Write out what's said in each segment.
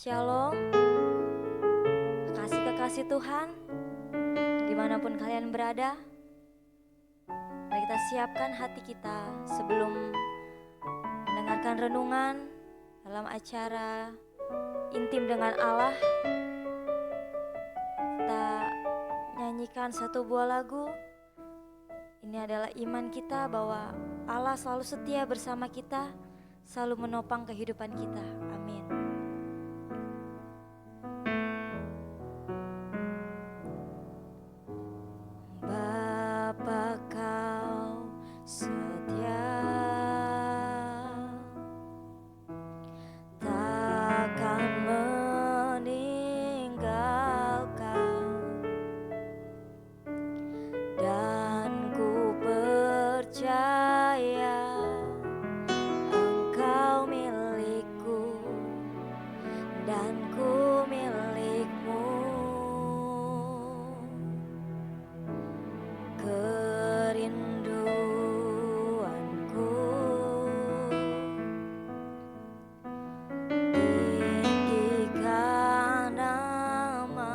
Shalom, kekasih-kekasih Tuhan, dimanapun kalian berada. Mari kita siapkan hati kita sebelum mendengarkan renungan dalam acara Intim dengan Allah. Kita nyanyikan satu buah lagu. Ini adalah iman kita bahwa Allah selalu setia bersama kita, selalu menopang kehidupan kita. Amin. Bapa, Kau setia, takkan meninggalkan, dan ku percaya Engkau milikku dan ku milikmu. Kerinduanku tinggikan namamu,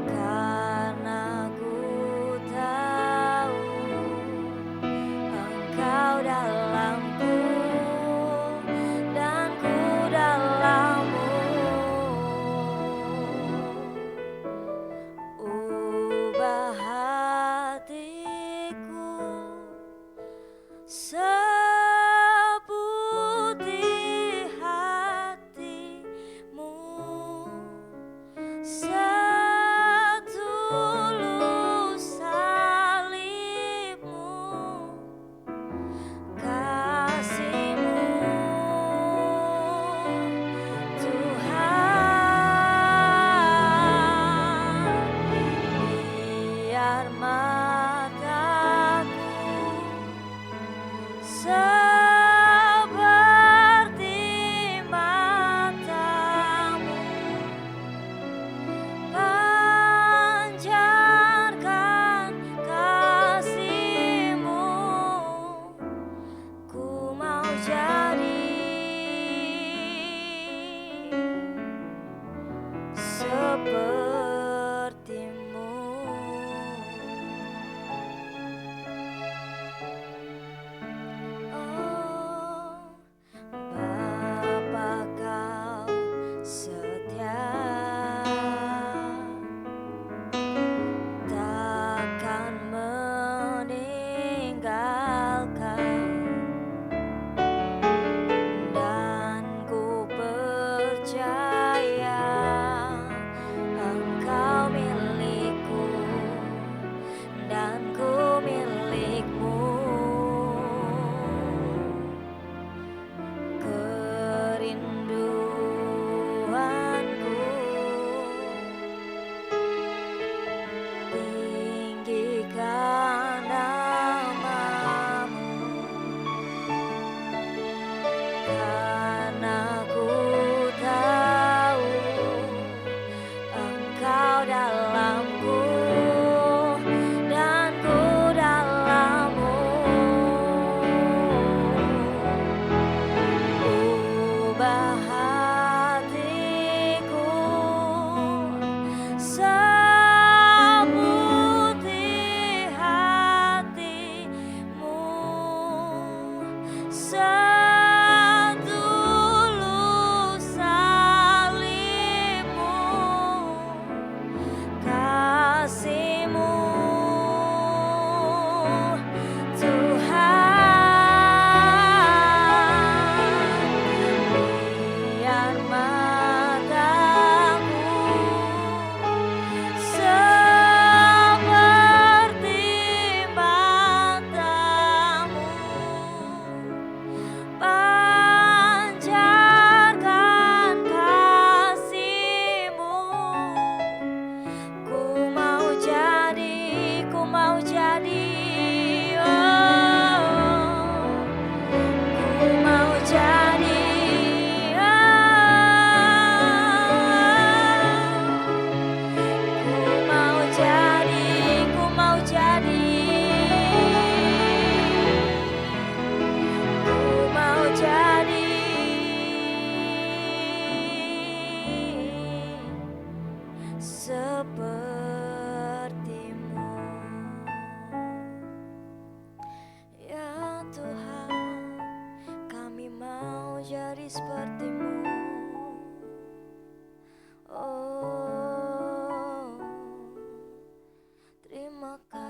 karena ku tahu Engkau dalamku dan ku dalammu. Ubah hatiku seputih hatimu, setulus salibmu, kasih-Mu Tuhan. Biar mataku seperti matamu, pancarkan kasih-Mu. Ku mau jadi seperti-Mu.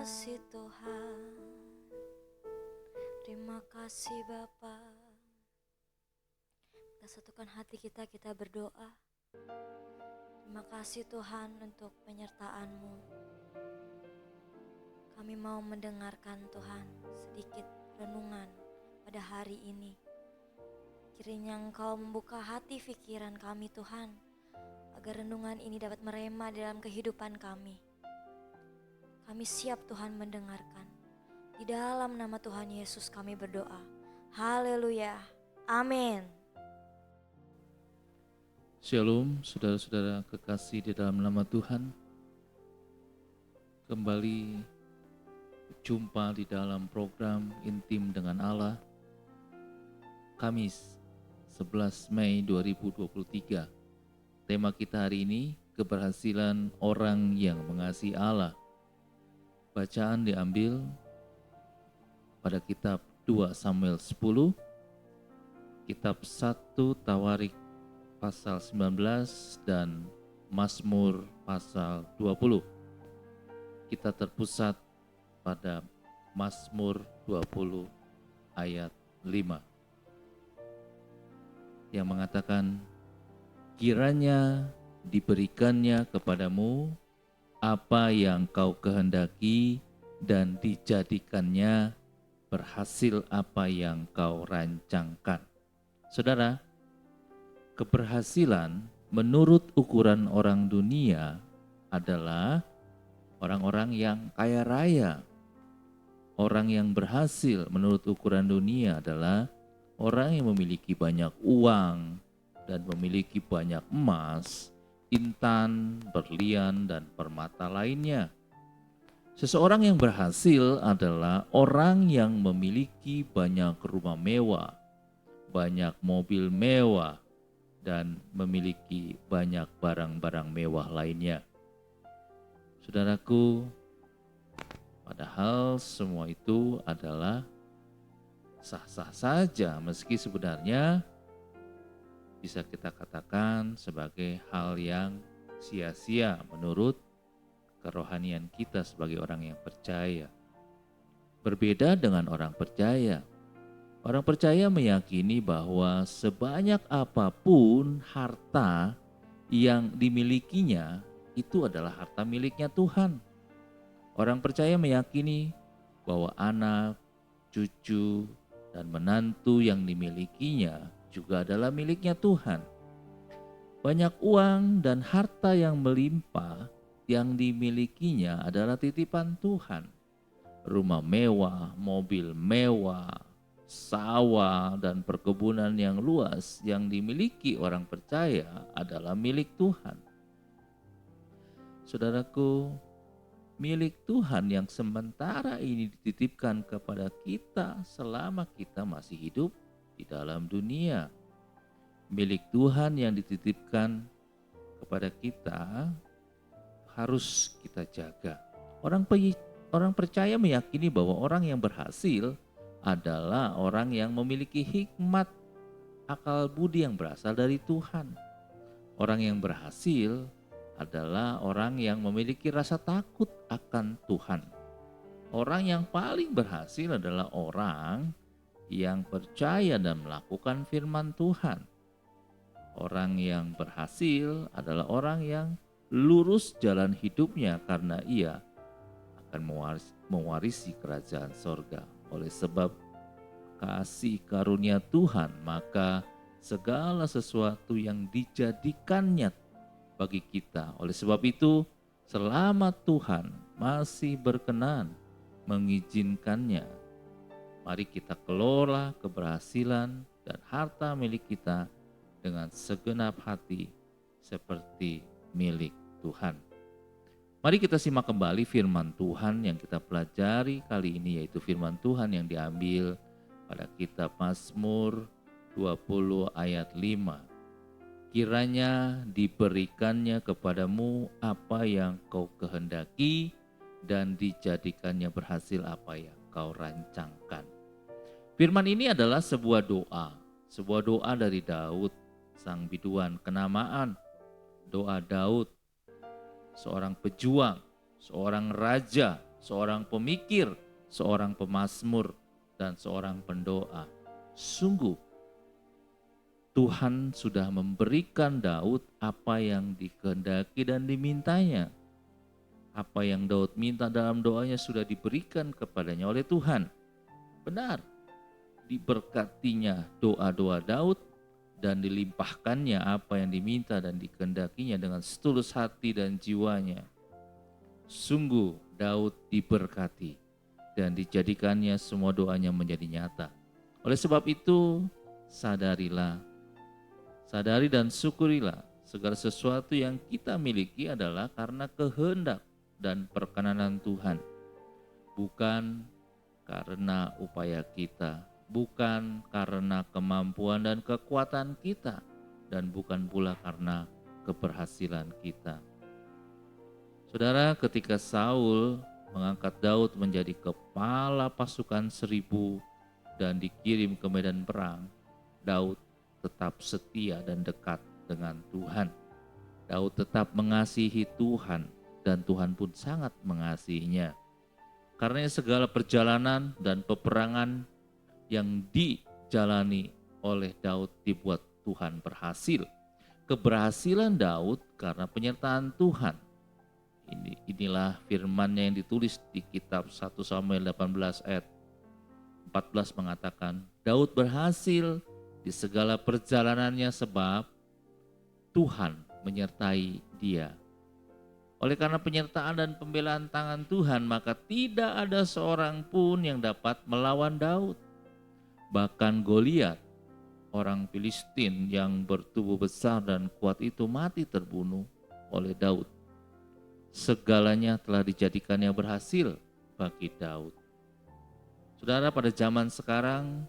kasih Tuhan. Terima kasih Bapa. Kita satukan hati kita berdoa. Terima kasih Tuhan untuk penyertaan-Mu. Kami mau mendengarkan Tuhan sedikit renungan pada hari ini. Kiranya Engkau membuka hati pikiran kami Tuhan, agar renungan ini dapat merema dalam kehidupan kami. Kami siap Tuhan mendengarkan. Di dalam nama Tuhan Yesus kami berdoa. Haleluya. Amin. Shalom, saudara-saudara kekasih di dalam nama Tuhan. Kembali jumpa di dalam program Intim dengan Allah. Kamis 11 Mei 2023. Tema kita hari ini, keberhasilan orang yang mengasihi Allah. Bacaan diambil pada kitab 2 Samuel 10, kitab 1 Tawarik pasal 19 dan Mazmur pasal 20. Kita terpusat pada Mazmur 20 ayat 5 yang mengatakan, kiranya diberikannya kepadamu apa yang kau kehendaki dan dijadikannya berhasil apa yang kau rancangkan. Saudara, keberhasilan menurut ukuran orang dunia adalah orang-orang yang kaya raya. Orang yang berhasil menurut ukuran dunia adalah orang yang memiliki banyak uang dan memiliki banyak emas, intan, berlian, dan permata lainnya. Seseorang yang berhasil adalah orang yang memiliki banyak rumah mewah, banyak mobil mewah, dan memiliki banyak barang-barang mewah lainnya. Saudaraku, padahal semua itu adalah sah-sah saja, meski sebenarnya bisa kita katakan sebagai hal yang sia-sia menurut kerohanian kita sebagai orang yang percaya. Berbeda dengan orang percaya. Orang percaya meyakini bahwa sebanyak apapun harta yang dimilikinya itu adalah harta miliknya Tuhan. Orang percaya meyakini bahwa anak, cucu, dan menantu yang dimilikinya juga adalah miliknya Tuhan. Banyak uang dan harta yang melimpah yang dimilikinya adalah titipan Tuhan. Rumah mewah, mobil mewah, sawah, dan perkebunan yang luas yang dimiliki orang percaya adalah milik Tuhan. Saudaraku, milik Tuhan yang sementara ini dititipkan kepada kita selama kita masih hidup di dalam dunia. Milik Tuhan yang dititipkan kepada kita harus kita jaga. Orang percaya meyakini bahwa orang yang berhasil adalah orang yang memiliki hikmat akal budi yang berasal dari Tuhan. Orang yang berhasil adalah orang yang memiliki rasa takut akan Tuhan. Orang yang paling berhasil adalah orang yang percaya dan melakukan firman Tuhan. Orang yang berhasil adalah orang yang lurus jalan hidupnya karena ia akan mewarisi kerajaan sorga. Oleh sebab kasih karunia Tuhan, maka segala sesuatu yang dijadikannya bagi kita. Oleh sebab itu, selama Tuhan masih berkenan mengizinkannya, mari kita kelola keberhasilan dan harta milik kita dengan segenap hati seperti milik Tuhan. Mari kita simak kembali firman Tuhan yang kita pelajari kali ini, yaitu firman Tuhan yang diambil pada kitab Mazmur 20 ayat 5. Kiranya diberikannya kepadamu apa yang kau kehendaki dan dijadikannya berhasil apa yang kau rancangkan. Firman ini adalah sebuah doa dari Daud, sang biduan kenamaan. Doa Daud, seorang pejuang, seorang raja, seorang pemikir, seorang pemazmur, dan seorang pendoa. Sungguh, Tuhan sudah memberikan Daud apa yang dikehendaki dan dimintanya. Apa yang Daud minta dalam doanya sudah diberikan kepadanya oleh Tuhan. Benar, diberkatinya doa-doa Daud dan dilimpahkannya apa yang diminta dan dikehendakinya dengan setulus hati dan jiwanya. Sungguh Daud diberkati dan dijadikannya semua doanya menjadi nyata. Oleh sebab itu, sadari dan syukurilah segala sesuatu yang kita miliki adalah karena kehendak dan perkenanan Tuhan, bukan karena upaya kita, bukan karena kemampuan dan kekuatan kita, dan bukan pula karena keberhasilan kita. Saudara, ketika Saul mengangkat Daud menjadi kepala pasukan 1000 dan dikirim ke medan perang, Daud tetap setia dan dekat dengan Tuhan. Daud tetap mengasihi Tuhan dan Tuhan pun sangat mengasihinya. Karena segala perjalanan dan peperangan yang dijalani oleh Daud dibuat Tuhan berhasil. Keberhasilan Daud karena penyertaan Tuhan. Inilah firman-Nya yang ditulis di kitab 1 Samuel 18 ayat 14 mengatakan, Daud berhasil di segala perjalanannya sebab Tuhan menyertai dia. Oleh karena penyertaan dan pembelaan tangan Tuhan, maka tidak ada seorang pun yang dapat melawan Daud. Bahkan Goliat, orang Filistin yang bertubuh besar dan kuat itu mati terbunuh oleh Daud. Segalanya telah dijadikannya berhasil bagi Daud. Saudara, pada zaman sekarang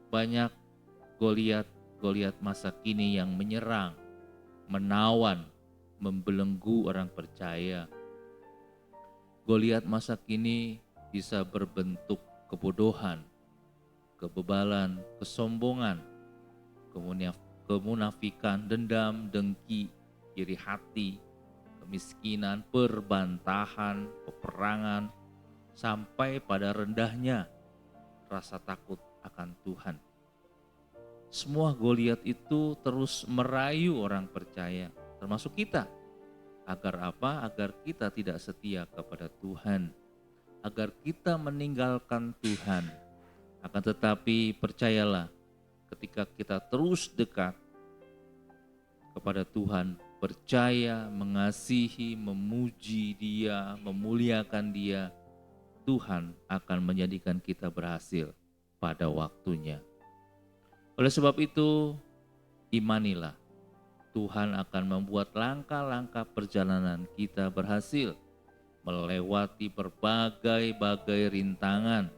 banyak Goliat masa kini yang menyerang, menawan, membelenggu orang percaya. Goliat masa kini bisa berbentuk kebodohan, kebebalan, kesombongan, kemunafikan, dendam, dengki, iri hati, kemiskinan, perbantahan, peperangan, sampai pada rendahnya rasa takut akan Tuhan. Semua Goliat itu terus merayu orang percaya, termasuk kita. Agar apa? Agar kita tidak setia kepada Tuhan. Agar kita meninggalkan Tuhan. Akan tetapi percayalah, ketika kita terus dekat kepada Tuhan, percaya, mengasihi, memuji Dia, memuliakan Dia, Tuhan akan menjadikan kita berhasil pada waktunya. Oleh sebab itu, imanilah. Tuhan akan membuat langkah-langkah perjalanan kita berhasil melewati berbagai-bagai rintangan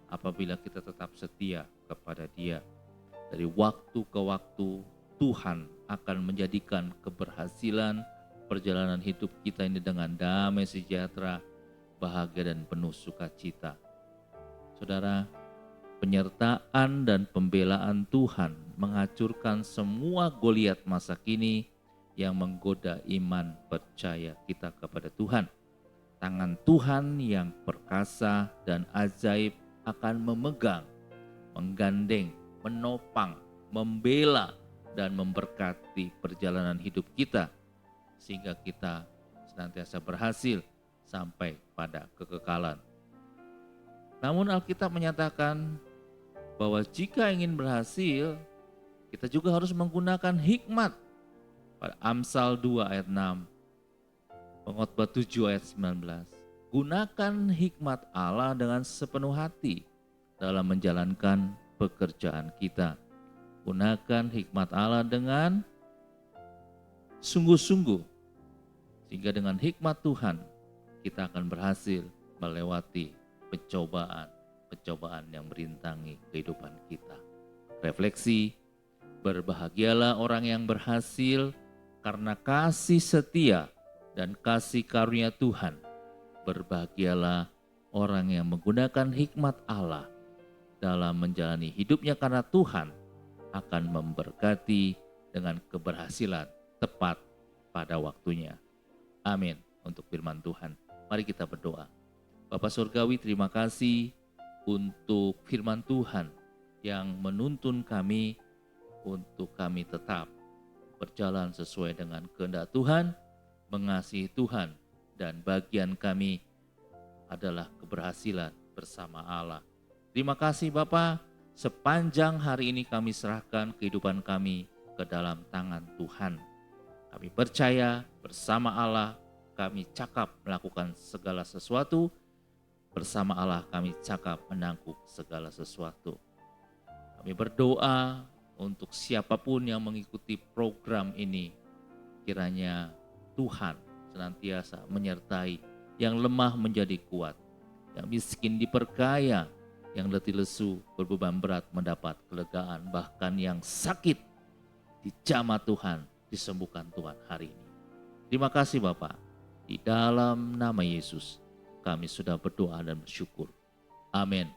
apabila kita tetap setia kepada Dia. Dari waktu ke waktu, Tuhan akan menjadikan keberhasilan perjalanan hidup kita ini dengan damai sejahtera, bahagia dan penuh sukacita. Saudara, penyertaan dan pembelaan Tuhan menghancurkan semua Goliat masa kini yang menggoda iman percaya kita kepada Tuhan. Tangan Tuhan yang perkasa dan ajaib akan memegang, menggandeng, menopang, membela, dan memberkati perjalanan hidup kita sehingga kita senantiasa berhasil sampai pada kekekalan. Namun Alkitab menyatakan bahwa jika ingin berhasil, kita juga harus menggunakan hikmat. Pada Amsal 2 ayat 6, Pengkhotbah 7 ayat 19. Gunakan hikmat Allah dengan sepenuh hati dalam menjalankan pekerjaan kita. Gunakan hikmat Allah dengan sungguh-sungguh, sehingga dengan hikmat Tuhan kita akan berhasil melewati pencobaan yang merintangi kehidupan kita. Refleksi, berbahagialah orang yang berhasil karena kasih setia dan kasih karunia Tuhan. Berbahagialah orang yang menggunakan hikmat Allah dalam menjalani hidupnya karena Tuhan akan memberkati dengan keberhasilan tepat pada waktunya. Amin. Untuk firman Tuhan, mari kita berdoa. Bapa Surgawi, terima kasih untuk firman Tuhan yang menuntun kami untuk kami tetap berjalan sesuai dengan kehendak Tuhan, mengasihi Tuhan, dan bagian kami adalah keberhasilan bersama Allah. Terima kasih Bapa, sepanjang hari ini kami serahkan kehidupan kami ke dalam tangan Tuhan. Kami percaya bersama Allah kami cakap melakukan segala sesuatu, bersama Allah kami cakap menanggung segala sesuatu. Kami berdoa untuk siapapun yang mengikuti program ini, kiranya Tuhan senantiasa menyertai yang lemah menjadi kuat, yang miskin diperkaya, yang letih lesu berbeban berat mendapat kelegaan, bahkan yang sakit dijamah Tuhan, disembuhkan Tuhan hari ini. Terima kasih Bapa, di dalam nama Yesus kami sudah berdoa dan bersyukur. Amin.